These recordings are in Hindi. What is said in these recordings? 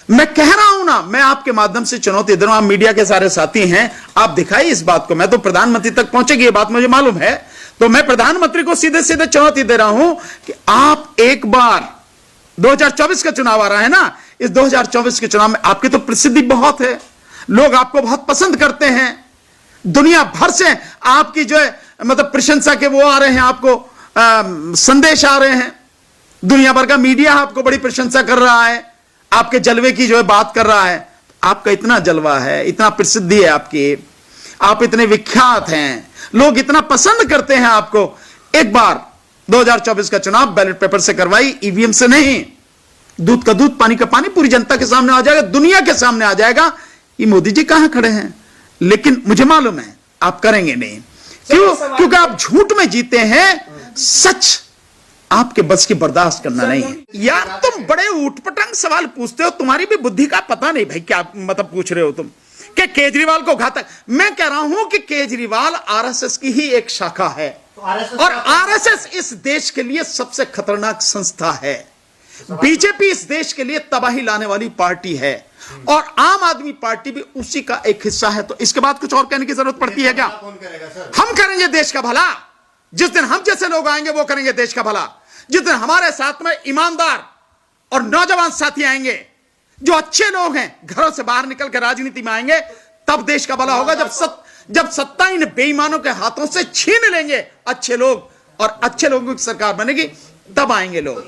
मैं कह रहा हूं ना, मैं आपके माध्यम से चुनौती दे रहा हूं, आप मीडिया के सारे साथी हैं, आप दिखाइए इस बात को। मैं तो प्रधानमंत्री तक पहुंचेगी ये बात मुझे मालूम है, तो मैं प्रधानमंत्री को सीधे सीधे चुनौती दे रहा हूं कि आप एक बार 2024 का चुनाव आ रहा है ना, इस 2024 के चुनाव में आपकी तो प्रसिद्धि बहुत है, लोग आपको बहुत पसंद करते हैं, दुनिया भर से आपकी जो है मतलब प्रशंसा के वो आ रहे हैं, आपको संदेश आ रहे हैं, दुनिया भर का मीडिया आपको बड़ी प्रशंसा कर रहा है, आपके जलवे की जो है बात कर रहा है। आपका इतना जलवा है, इतना प्रसिद्धि है आपकी, आप इतने विख्यात हैं, लोग इतना पसंद करते हैं आपको। एक बार 2024 का चुनाव बैलेट पेपर से करवाई, ईवीएम से नहीं। दूध का दूध, पानी का पानी पूरी जनता के सामने आ जाएगा, दुनिया के सामने आ जाएगा ये मोदी जी कहां खड़े हैं। लेकिन मुझे मालूम है आप करेंगे नहीं, क्यों? क्योंकि आप झूठ में जीते हैं, सच आपके बस की बर्दाश्त करना नहीं है। यार तुम बड़े ऊटपटांग सवाल पूछते हो, तुम्हारी भी बुद्धि का पता नहीं भाई, क्या मतलब पूछ रहे हो तुम कि केजरीवाल को घातक। मैं कह रहा हूं कि केजरीवाल आरएसएस की ही एक शाखा है, और आरएसएस इस देश के लिए सबसे खतरनाक संस्था है। बीजेपी इस देश के लिए तबाही लाने वाली पार्टी है, और आम आदमी पार्टी भी उसी का एक हिस्सा है। तो इसके बाद कुछ और कहने की जरूरत पड़ती है क्या? हम करेंगे देश का भला, जिस दिन हम जैसे लोग आएंगे वो करेंगे देश का भला। जिस दिन हमारे साथ में ईमानदार और नौजवान साथी आएंगे, जो अच्छे लोग हैं, घरों से बाहर निकल कर राजनीति में आएंगे, तब देश का भला होगा। जब सत्ता इन बेईमानों के हाथों से छीन लेंगे अच्छे लोग, और अच्छे लोगों की सरकार बनेगी, तब आएंगे लोग।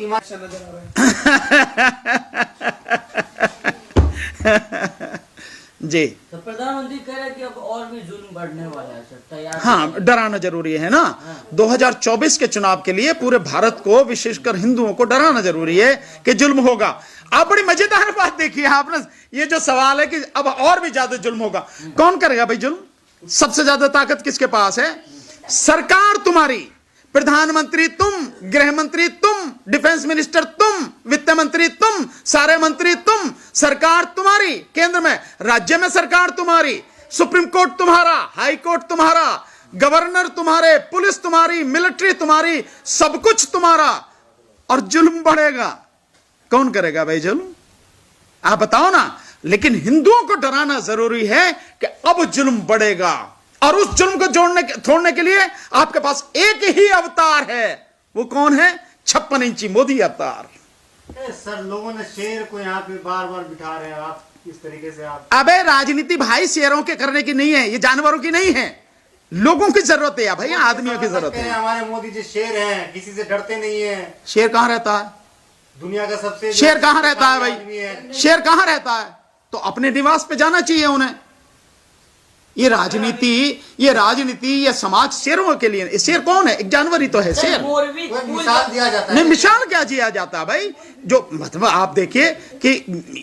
जी, तो प्रधानमंत्री कह रहे हैं कि अब और भी जुल्म बढ़ने वाला है सर, तैयार। हाँ, डराना जरूरी है ना। 2024 के चुनाव के लिए पूरे भारत को, विशेषकर हिंदुओं को डराना जरूरी है कि जुल्म होगा। आप बड़ी मजेदार बात देखिए आपने, ये जो सवाल है कि अब और भी ज्यादा जुल्म होगा। कौन करेगा भाई जुल्म? सबसे ज्यादा ताकत किसके पास है? सरकार तुम्हारी, प्रधानमंत्री तुम, गृह मंत्री तुम, डिफेंस मिनिस्टर तुम, वित्त मंत्री तुम, सारे मंत्री तुम, सरकार तुम्हारी केंद्र में, राज्य में सरकार तुम्हारी, सुप्रीम कोर्ट तुम्हारा, हाई कोर्ट तुम्हारा, गवर्नर तुम्हारे, पुलिस तुम्हारी, मिलिट्री तुम्हारी, सब कुछ तुम्हारा, और जुल्म बढ़ेगा। कौन करेगा भाई जुल्म? आप बताओ ना। लेकिन हिंदुओं को डराना जरूरी है कि अब जुल्म बढ़ेगा, और उस जुल्म को छोड़ने के लिए आपके पास एक ही अवतार है। वो कौन है? 56 इंची मोदी अवतार। सर, लोगों ने शेर को यहाँ पे बार बार बिठा रहे हैं, आप किस तरीके से आप? अबे राजनीति भाई शेरों के करने की नहीं है, ये जानवरों की नहीं है, लोगों की जरूरत है भाई, आदमियों की जरूरत है। हमारे मोदी जी शेर हैं, किसी से डरते नहीं है। शेर कहां रहता है? दुनिया का सबसे शेर कहां रहता है भाई? शेर कहां रहता है? तो अपने निवास पे जाना चाहिए उन्हें। ये राजनीति ये समाज शेरों के लिए। शेर कौन है? एक जानवर ही तो है शेर। मिसाल दिया जाता है। नहीं, मिसाल क्या दिया जाता है भाई? जो मतलब आप देखिए कि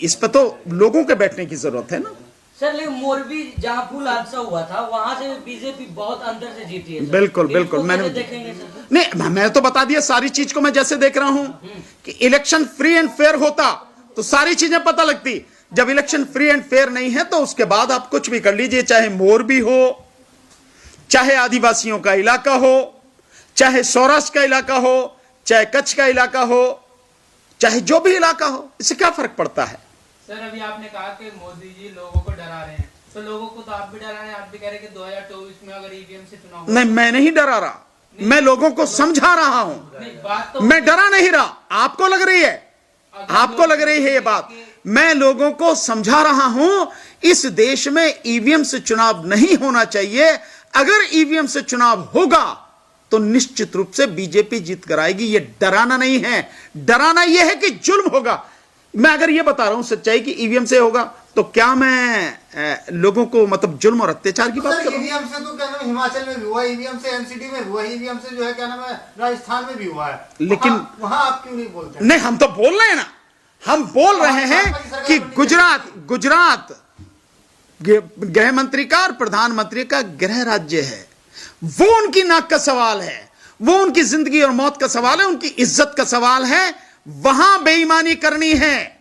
इस पर तो लोगों के बैठने की जरूरत है ना सर। लेकिन मोरबी जहाँ फूल हादसा हुआ था, वहां से बीजेपी बहुत अंतर से जीती है सर। बिल्कुल बिल्कुल, मैंने देखेंगे सर? नहीं, मैं तो बता दिया सारी चीज को। मैं जैसे देख रहा हूं कि इलेक्शन फ्री एंड फेयर होता तो सारी चीजें पता लगती। जब इलेक्शन फ्री एंड फेयर नहीं है तो उसके बाद आप कुछ भी कर लीजिए, चाहे मोरबी हो, चाहे आदिवासियों का इलाका हो, चाहे सौराष्ट्र का इलाका हो, चाहे कच्छ का इलाका हो, चाहे जो भी इलाका हो, इससे क्या फर्क पड़ता है? सर, अभी आपने कहा कि मोदी जी लोगों को डरा रहे हैं, तो लोगों को तो आप भी डरा रहे हैं। आप भी कह रहे हैं कि 2024 में अगर ईवीएम से चुनाव नहीं, मैं नहीं डरा रहा, मैं लोगों को समझा रहा हूं। बात तो मैं डरा नहीं रहा। आपको लग रही है, आपको लग रही है ये बात। मैं लोगों को समझा रहा हूं, इस देश में ईवीएम से चुनाव नहीं होना चाहिए। अगर ईवीएम से चुनाव होगा तो निश्चित रूप से बीजेपी जीत कर आएगी। ये डराना नहीं है, डराना यह है कि जुल्म होगा। मैं अगर ये बता रहा हूं सच्चाई कि ईवीएम से होगा, तो क्या मैं लोगों को मतलब जुल्म और अत्याचार की बात कर रहा हूं? ईवीएम से तो क्या नाम है, हिमाचल में भी हुआ, ईवीएम से एनसीडी में हुआ, ईवीएम से जो है क्या नाम है, राजस्थान में भी हुआ है। लेकिन वहां आप क्यों नहीं बोलते? नहीं, हम तो बोल रहे हैं ना, हम बोल रहे हैं कि गुजरात गृह मंत्री का और प्रधानमंत्री का गृह राज्य है। वो उनकी नाक का सवाल है, वो उनकी जिंदगी और मौत का सवाल है, उनकी इज्जत का सवाल है। वहां बेईमानी करनी है।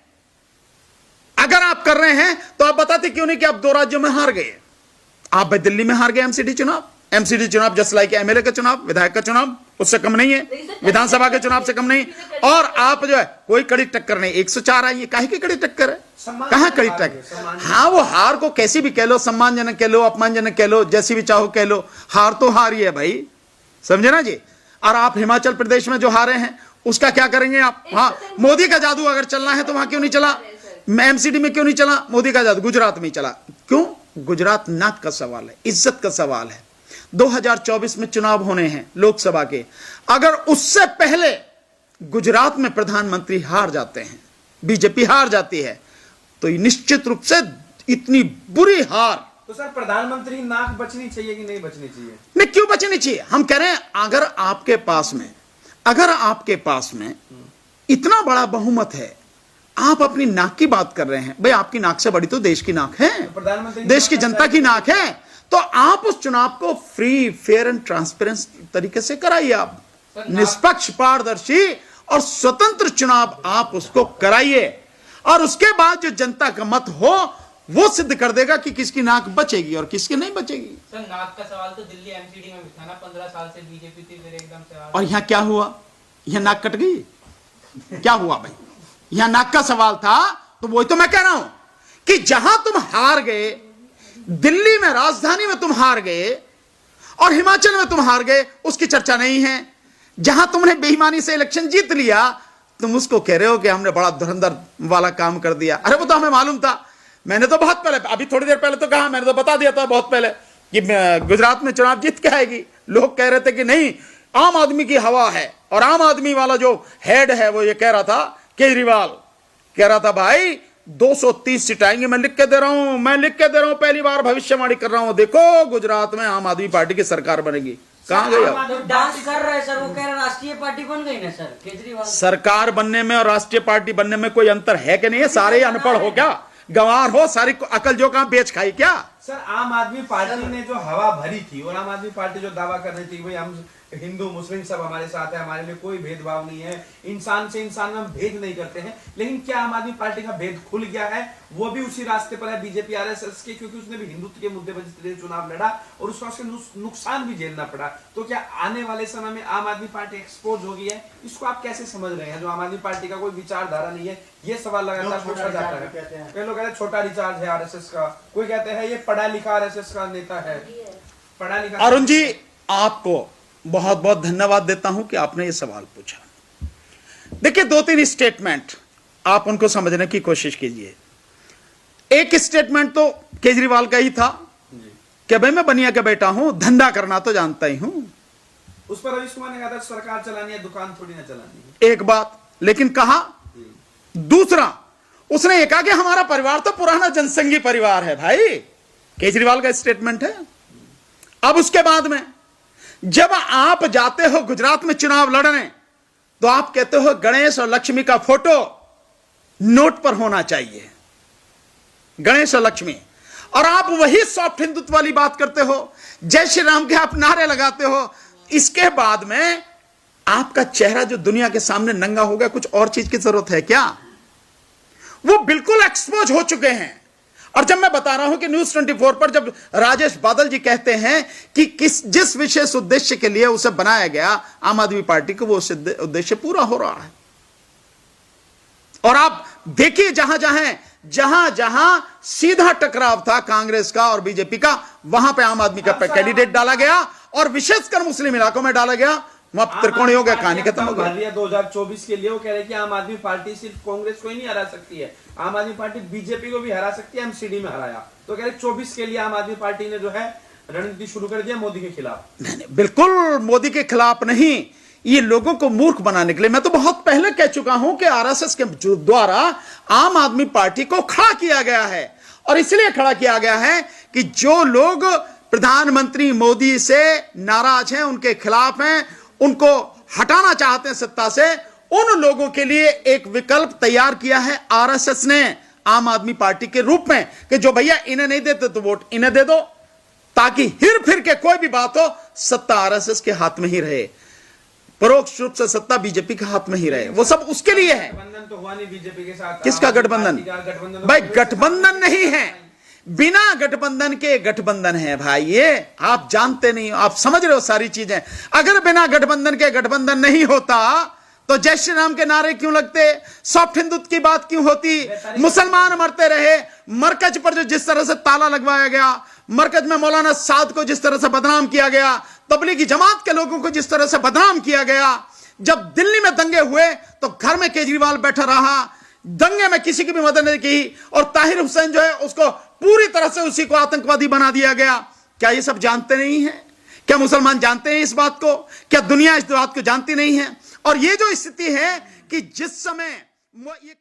अगर आप कर रहे हैं तो आप बताते क्यों नहीं कि आप 2 राज्यों में हार गए? आप दिल्ली में हार गए एमसीडी चुनाव जस्ट लाइक एमएलए का चुनाव, विधायक का चुनाव। उससे कम नहीं है, विधानसभा के चुनाव से कम नहीं। और आप जो है कोई कड़ी टक्कर नहीं, 104 आई है, काहे की कड़ी टक्कर है, कहां कड़ी टक्कर। हाँ, वो हार को कैसी भी कह लो, सम्मानजनक कह लो, अपमानजनक कह लो, जैसी भी चाहो कह लो, हार तो हार ही है भाई, समझे ना जी। और आप हिमाचल प्रदेश में जो हारे हैं उसका क्या करेंगे आप। हाँ, मोदी का जादू अगर चलना है तो वहां क्यों नहीं चला, एमसीडी में क्यों नहीं चला मोदी का जादू, गुजरात में ही चला। क्यों? गुजरात नाक का सवाल है, इज्जत का सवाल है। 2024 में चुनाव होने हैं लोकसभा के, अगर उससे पहले गुजरात में प्रधानमंत्री हार जाते हैं, बीजेपी हार जाती है, तो निश्चित रूप से इतनी बुरी हार। तो सर प्रधानमंत्री नाक बचनी चाहिए कि नहीं बचनी चाहिए? नहीं, क्यों बचनी चाहिए। हम कह रहे हैं अगर आपके पास में इतना बड़ा बहुमत है, आप अपनी नाक की बात कर रहे हैं, भाई आपकी नाक से बड़ी तो देश की नाक है, प्रधानमंत्री देश की जनता की नाक है, तो आप उस चुनाव को फ्री, फेयर एंड ट्रांसपेरेंट तरीके से कराइए। आप निष्पक्ष, पारदर्शी और स्वतंत्र चुनाव आप उसको कराइए, और उसके बाद जो जनता का मत हो वो सिद्ध कर देगा कि किसकी नाक बचेगी और किसकी नहीं बचेगी। सर नाक का सवाल तो दिल्ली एमसीडी में भी था ना, 15 साल से बीजेपी थी, फिर एकदम से और यहां क्या हुआ, यहां नाक कट गई, क्या हुआ भाई, यहां नाक का सवाल था। तो वही तो मैं कह रहा हूं कि जहां तुम हार गए, दिल्ली में राजधानी में तुम हार गए और हिमाचल में तुम हार गए, उसकी चर्चा नहीं है। जहां तुमने बेईमानी से इलेक्शन जीत लिया, तुम उसको कह रहे हो कि हमने बड़ा धुरंधर वाला काम कर दिया। अरे वो तो हमें मालूम था, मैंने तो बहुत पहले, अभी थोड़ी देर पहले तो कहा, मैंने तो बता दिया था बहुत पहले कि गुजरात में चुनाव जीत के आएगी। लोग कह रहे थे कि नहीं, आम आदमी की हवा है, और आम आदमी वाला जो हेड है वो ये कह रहा था, केजरीवाल कह रहा था भाई 230 सीट आएंगे, मैं लिख के दे रहा हूं, पहली बार भविष्यवाणी कर रहा हूं, देखो गुजरात में आम आदमी पार्टी की सरकार बनेगी। कहां गए आप? तो डांस कर रहे हैं सर, वो कह रहे राष्ट्रीय पार्टी बन गई ना सर, केजरीवाल। सरकार बनने में और राष्ट्रीय पार्टी बनने में कोई अंतर है कि नहीं है? सारे अनपढ़ हो क्या, गंवार हो, सारी अकल जो कहां बेच खाई क्या? सर आम आदमी पार्टी ने जो हवा भरी थी, और आम आदमी पार्टी जो दावा कर रही थी भाई हम हिंदू मुस्लिम सब हमारे साथ है, हमारे लिए कोई भेदभाव नहीं है, इंसान से इंसान में हम भेद नहीं करते हैं, लेकिन क्या आम आदमी पार्टी का भेद खुल गया है? वो भी उसी रास्ते पर है बीजेपी आरएसएस के, क्योंकि उसने भी हिंदुत्व के मुद्दे पर चुनाव लड़ा और उसका नुकसान भी झेलना पड़ा। तो क्या आने वाले समय में आम आदमी पार्टी एक्सपोज हो गई है? इसको आप कैसे समझ रहे हैं? जो आम आदमी पार्टी का कोई विचारधारा नहीं है, ये सवाल लगातार पूछा जाता है। कई लोग कहते हैं छोटा रिचार्ज है आरएसएस का, कोई कहते हैं ये पढ़ा लिखा आरएसएस का नेता है, पढ़ा लिखा। अरुण जी, आपको बहुत बहुत धन्यवाद देता हूं कि आपने ये सवाल पूछा। देखिए, 2-3 स्टेटमेंट आप उनको समझने की कोशिश कीजिए। एक स्टेटमेंट तो केजरीवाल का ही था कि भाई मैं बनिया का बेटा हूं, धंधा करना तो जानता ही हूं। उस पर रविश कुमार ने कहा था सरकार चलानी है, दुकान थोड़ी ना चलानी है। एक बात, लेकिन कहा दूसरा, उसने ये कहा कि हमारा परिवार तो पुराना जनसंघी परिवार है। भाई केजरीवाल का स्टेटमेंट है। अब उसके बाद में जब आप जाते हो गुजरात में चुनाव लड़ने, तो आप कहते हो गणेश और लक्ष्मी का फोटो नोट पर होना चाहिए, गणेश और लक्ष्मी, और आप वही सॉफ्ट हिंदुत्व वाली बात करते हो, जय श्री राम के आप नारे लगाते हो। इसके बाद में आपका चेहरा जो दुनिया के सामने नंगा हो गया, कुछ और चीज की जरूरत है क्या? वो बिल्कुल एक्सपोज हो चुके हैं। और जब मैं बता रहा हूं कि न्यूज 24 पर जब राजेश बादल जी कहते हैं कि जिस विशेष उद्देश्य के लिए उसे बनाया गया आम आदमी पार्टी को, वो उद्देश्य पूरा हो रहा है। और आप देखिए जहां जहां सीधा टकराव था कांग्रेस का और बीजेपी का, वहां पे आम आदमी का कैंडिडेट डाला गया, और विशेषकर मुस्लिम इलाकों में डाला गया, वहां त्रिकोणीय हो गया, कहानी खत्म हो गई। 2024 के लिए वो कह रहे हैं कि आम आदमी पार्टी सिर्फ कांग्रेस को ही नहीं हरा सकती है, आम आदमी पार्टी बीजेपी को भी हरा सकती है। एमसीडी में हराया, तो कह रहे 24 के लिए आम आदमी पार्टी ने जो है रणनीति शुरू कर दिया मोदी के खिलाफ। नहीं, बिल्कुल मोदी के खिलाफ नहीं, ये लोगों को मूर्ख बनाने के लिए। मैं तो बहुत पहले कह चुका हूं कि आरएसएस के द्वारा आम आदमी पार्टी को खड़ा किया गया है, और इसलिए खड़ा किया गया है कि जो लोग प्रधानमंत्री मोदी से नाराज हैं, उनके खिलाफ हैं, उनको हटाना चाहते हैं सत्ता से, उन लोगों के लिए एक विकल्प तैयार किया है आरएसएस ने आम आदमी पार्टी के रूप में, कि जो भैया इन्हें नहीं देते तो वोट इन्हें दे दो, ताकि हिर फिर के कोई भी बात हो सत्ता आरएसएस के हाथ में ही रहे, परोक्ष रूप से सत्ता बीजेपी के हाथ में ही रहे। वो सब उसके लिए है। गठबंधन तो हुआ नहीं बीजेपी के साथ। किसका गठबंधन? भाई गठबंधन नहीं है, बिना गठबंधन के गठबंधन है भाई, ये आप जानते नहीं हो, आप समझ रहे हो सारी चीजें। अगर बिना गठबंधन के गठबंधन नहीं होता तो जय श्री राम के नारे क्यों लगते, सॉफ्ट हिंदुत्व की बात क्यों होती, मुसलमान मरते रहे, मरकज पर जो जिस तरह से ताला लगवाया गया, मरकज में मौलाना साद को जिस तरह से बदनाम किया गया, तबलीगी जमात के लोगों को जिस तरह से बदनाम किया गया। जब दिल्ली में दंगे हुए तो घर में केजरीवाल बैठा रहा, दंगे में किसी की भी मदद नहीं की, और ताहिर हुसैन जो है उसको पूरी तरह से उसी को आतंकवादी बना दिया गया। क्या ये सब जानते नहीं है? क्या मुसलमान जानते हैं इस बात को? क्या दुनिया इस बात को जानती नहीं है? और ये जो स्थिति है कि जिस समय ये